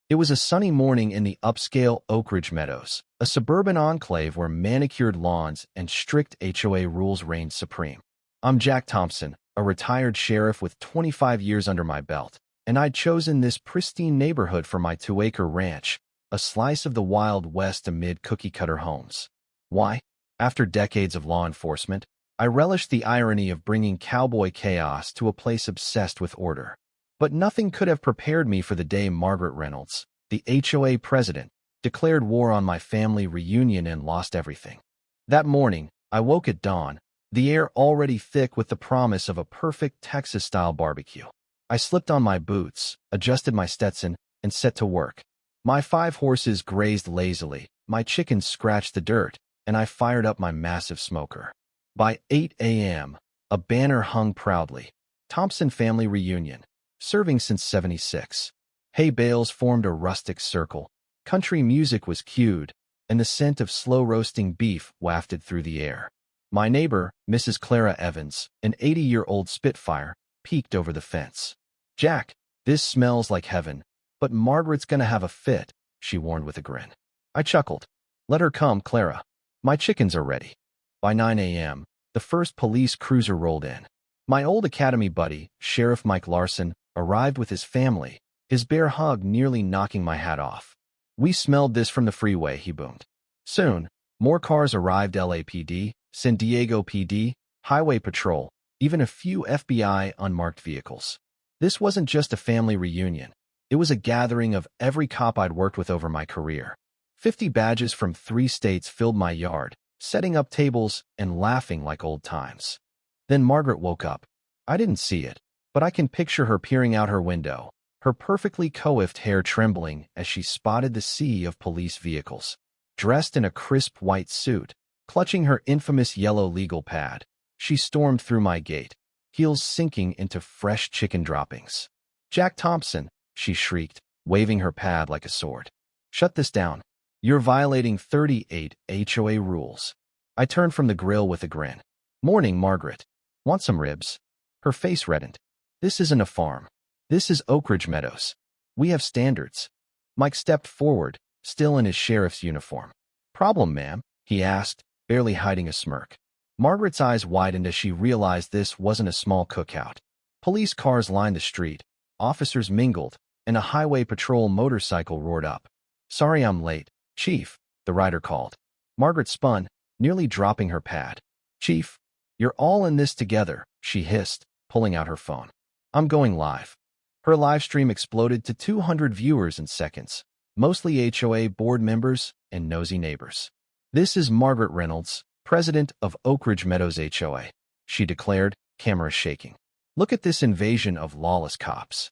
It was a sunny morning in the upscale Oak Ridge Meadows, a suburban enclave where manicured lawns and strict HOA rules reigned supreme. I'm Jack Thompson, a retired sheriff with 25 years under my belt, and I'd chosen this pristine neighborhood for my 2-acre ranch, a slice of the Wild West amid cookie-cutter homes. Why? After decades of law enforcement, I relished the irony of bringing cowboy chaos to a place obsessed with order. But nothing could have prepared me for the day Margaret Reynolds, the HOA president, declared war on my family reunion and lost everything. That morning, I woke at dawn, the air already thick with the promise of a perfect Texas-style barbecue. I slipped on my boots, adjusted my Stetson, and set to work. My 5 horses grazed lazily, my chickens scratched the dirt, and I fired up my massive smoker. By 8 a.m., a banner hung proudly. Thompson Family Reunion. Serving since '76. Hay bales formed a rustic circle, country music was cued, and the scent of slow-roasting beef wafted through the air. My neighbor, Mrs. Clara Evans, an 80-year-old Spitfire, peeked over the fence. "Jack, this smells like heaven, but Margaret's gonna have a fit," she warned with a grin. I chuckled. "Let her come, Clara. My chickens are ready." By 9 a.m., the first police cruiser rolled in. My old academy buddy, Sheriff Mike Larson, arrived with his family, his bear hug nearly knocking my hat off. "We smelled this from the freeway," he boomed. Soon, more cars arrived: LAPD, San Diego PD, Highway Patrol, even a few FBI unmarked vehicles. This wasn't just a family reunion. It was a gathering of every cop I'd worked with over my career. 50 badges from 3 states filled my yard, setting up tables and laughing like old times. Then Margaret woke up. I didn't see it, but I can picture her peering out her window, her perfectly coiffed hair trembling as she spotted the sea of police vehicles. Dressed in a crisp white suit, clutching her infamous yellow legal pad, she stormed through my gate, heels sinking into fresh chicken droppings. "Jack Thompson," she shrieked, waving her pad like a sword. "Shut this down. You're violating 38 HOA rules." I turned from the grill with a grin. "Morning, Margaret. Want some ribs?" Her face reddened. "This isn't a farm. This is Oak Ridge Meadows. We have standards." Mike stepped forward, still in his sheriff's uniform. "Problem, ma'am?" he asked, barely hiding a smirk. Margaret's eyes widened as she realized this wasn't a small cookout. Police cars lined the street, officers mingled, and a highway patrol motorcycle roared up. "Sorry I'm late, Chief," the rider called. Margaret spun, nearly dropping her pad. "Chief, you're all in this together," she hissed, pulling out her phone. "I'm going live." Her live stream exploded to 200 viewers in seconds, mostly HOA board members and nosy neighbors. "This is Margaret Reynolds, president of Oak Ridge Meadows HOA," she declared, camera shaking. "Look at this invasion of lawless cops."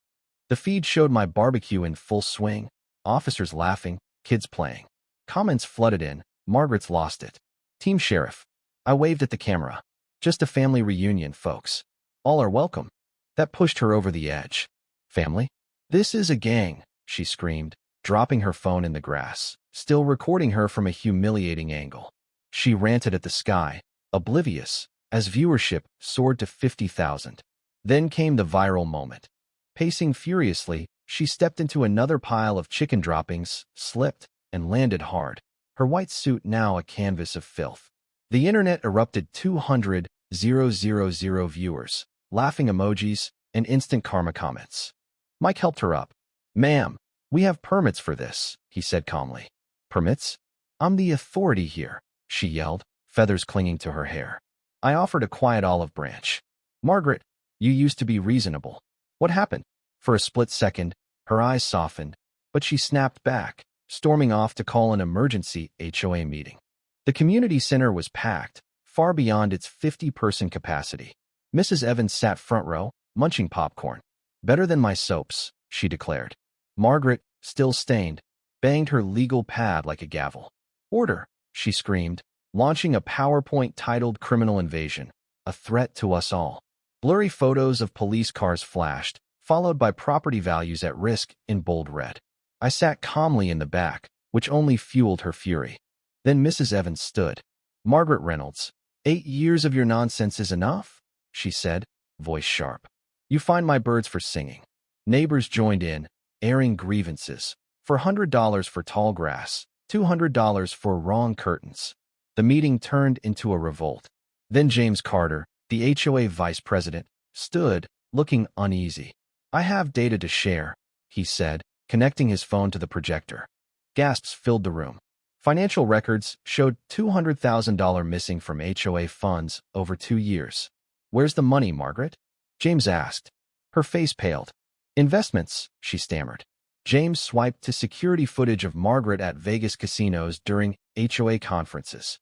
The feed showed my barbecue in full swing, officers laughing, kids playing. Comments flooded in. "Margaret's lost it. Team Sheriff." I waved at the camera. "Just a family reunion, folks. All are welcome." That pushed her over the edge. "Family? This is a gang," she screamed, dropping her phone in the grass, still recording her from a humiliating angle. She ranted at the sky, oblivious, as viewership soared to 50,000. Then came the viral moment. Pacing furiously, she stepped into another pile of chicken droppings, slipped, and landed hard, her white suit now a canvas of filth. The internet erupted: 200,000 viewers, laughing emojis, and instant karma comments. Mike helped her up. "Ma'am, we have permits for this," he said calmly. "Permits? I'm the authority here," she yelled, feathers clinging to her hair. I offered a quiet olive branch. "Margaret, you used to be reasonable. What happened?" For a split second, her eyes softened, but she snapped back, storming off to call an emergency HOA meeting. The community center was packed, far beyond its 50-person capacity. Mrs. Evans sat front row, munching popcorn. "Better than my soaps," she declared. Margaret, still stained, banged her legal pad like a gavel. "Order," she screamed, launching a PowerPoint titled "Criminal Invasion, a Threat to Us All." Blurry photos of police cars flashed, followed by property values at risk in bold red. I sat calmly in the back, which only fueled her fury. Then Mrs. Evans stood. "Margaret Reynolds, 8 years of your nonsense is enough," she said, voice sharp. "You find my birds for singing." Neighbors joined in, airing grievances. $400 for tall grass, $200 for wrong curtains. The meeting turned into a revolt. Then James Carter, the HOA vice president, stood, looking uneasy. "I have data to share," he said, connecting his phone to the projector. Gasps filled the room. Financial records showed $200,000 missing from HOA funds over 2 years. "Where's the money, Margaret?" James asked. Her face paled. "Investments," she stammered. James swiped to security footage of Margaret at Vegas casinos during HOA conferences.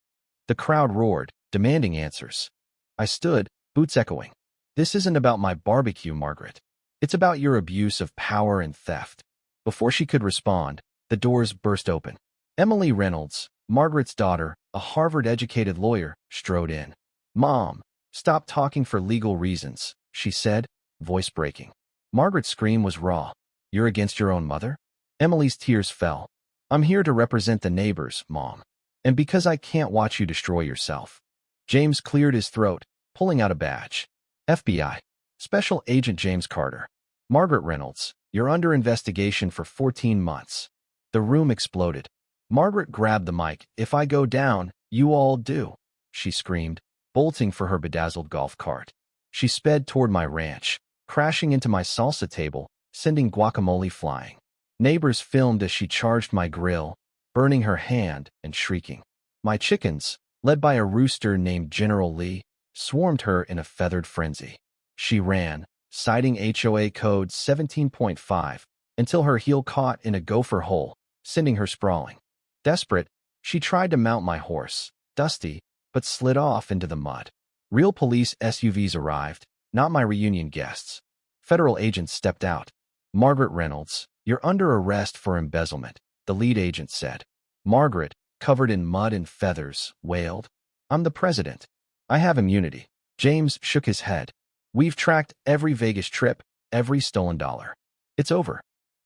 The crowd roared, demanding answers. I stood, boots echoing. "This isn't about my barbecue, Margaret. It's about your abuse of power and theft." Before she could respond, the doors burst open. Emily Reynolds, Margaret's daughter, a Harvard-educated lawyer, strode in. "Mom, stop talking for legal reasons," she said, voice breaking. Margaret's scream was raw. "You're against your own mother?" Emily's tears fell. "I'm here to represent the neighbors, Mom. And because I can't watch you destroy yourself." James cleared his throat, pulling out a badge. "FBI. Special Agent James Carter. Margaret Reynolds, you're under investigation for 14 months. The room exploded. Margaret grabbed the mic. "If I go down, you all do," she screamed, bolting for her bedazzled golf cart. She sped toward my ranch, crashing into my salsa table, sending guacamole flying. Neighbors filmed as she charged my grill, burning her hand and shrieking. My chickens, led by a rooster named General Lee, swarmed her in a feathered frenzy. She ran, citing HOA Code 17.5, until her heel caught in a gopher hole, sending her sprawling. Desperate, she tried to mount my horse, Dusty, but slid off into the mud. Real police SUVs arrived, not my reunion guests. Federal agents stepped out. "Margaret Reynolds, you're under arrest for embezzlement," the lead agent said. Margaret, covered in mud and feathers, wailed. "I'm the president. I have immunity." James shook his head. "We've tracked every Vegas trip, every stolen dollar. It's over."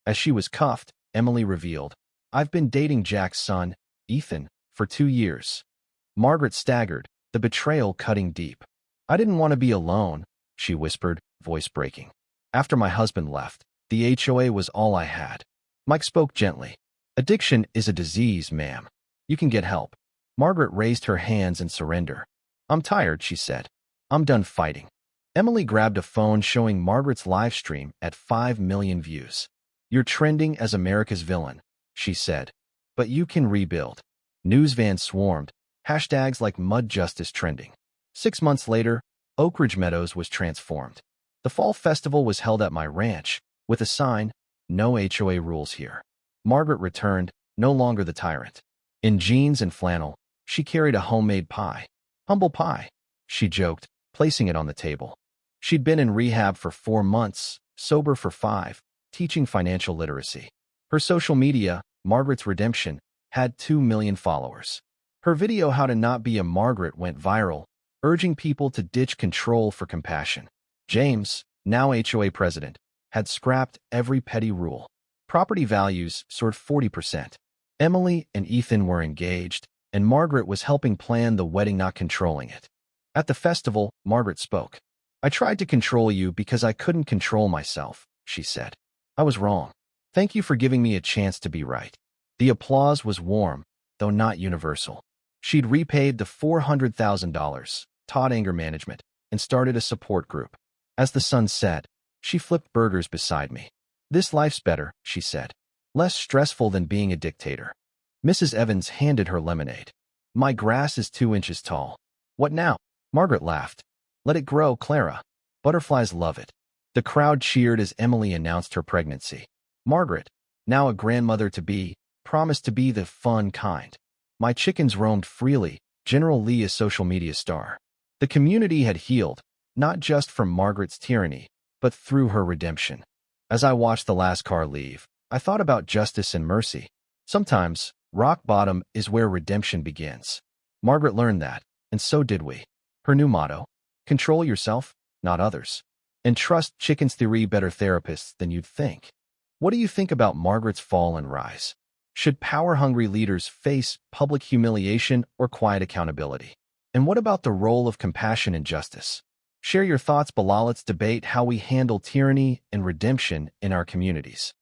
As she was cuffed, Emily revealed, "I've been dating Jack's son, Ethan, for 2 years." Margaret staggered, the betrayal cutting deep. "I didn't want to be alone," she whispered, voice breaking. "After my husband left, the HOA was all I had." Mike spoke gently. "Addiction is a disease, ma'am. You can get help." Margaret raised her hands in surrender. "I'm tired," she said. "I'm done fighting." Emily grabbed a phone showing Margaret's live stream at 5 million views. "You're trending as America's villain," she said. "But you can rebuild." News vans swarmed, hashtags like Mud Justice trending. 6 months later, Oak Ridge Meadows was transformed. The fall festival was held at my ranch, with a sign, "No HOA rules here." Margaret returned, no longer the tyrant. In jeans and flannel, she carried a homemade pie. "Humble pie," she joked, placing it on the table. She'd been in rehab for 4 months, sober for 5, teaching financial literacy. Her social media, Margaret's Redemption, had 2 million followers. Her video How to Not Be a Margaret went viral, urging people to ditch control for compassion. James, now HOA president, had scrapped every petty rule. Property values soared 40%. Emily and Ethan were engaged, and Margaret was helping plan the wedding, not controlling it. At the festival, Margaret spoke. "I tried to control you because I couldn't control myself," she said. "I was wrong. Thank you for giving me a chance to be right." The applause was warm, though not universal. She'd repaid the $400,000, taught anger management, and started a support group. As the sun set, she flipped burgers beside me. "This life's better," she said. "Less stressful than being a dictator." Mrs. Evans handed her lemonade. "My grass is 2 inches tall." "What now?" Margaret laughed. "Let it grow, Clara. Butterflies love it." The crowd cheered as Emily announced her pregnancy. Margaret, now a grandmother-to-be, promised to be the fun kind. My chickens roamed freely, General Lee a social media star. The community had healed, not just from Margaret's tyranny, but through her redemption. As I watched the last car leave, I thought about justice and mercy. Sometimes, rock bottom is where redemption begins. Margaret learned that, and so did we. Her new motto: control yourself, not others. And trust chickens 3 better therapists than you'd think. What do you think about Margaret's fall and rise? Should power-hungry leaders face public humiliation or quiet accountability? And what about the role of compassion and justice? Share your thoughts below. Let's debate how we handle tyranny and redemption in our communities.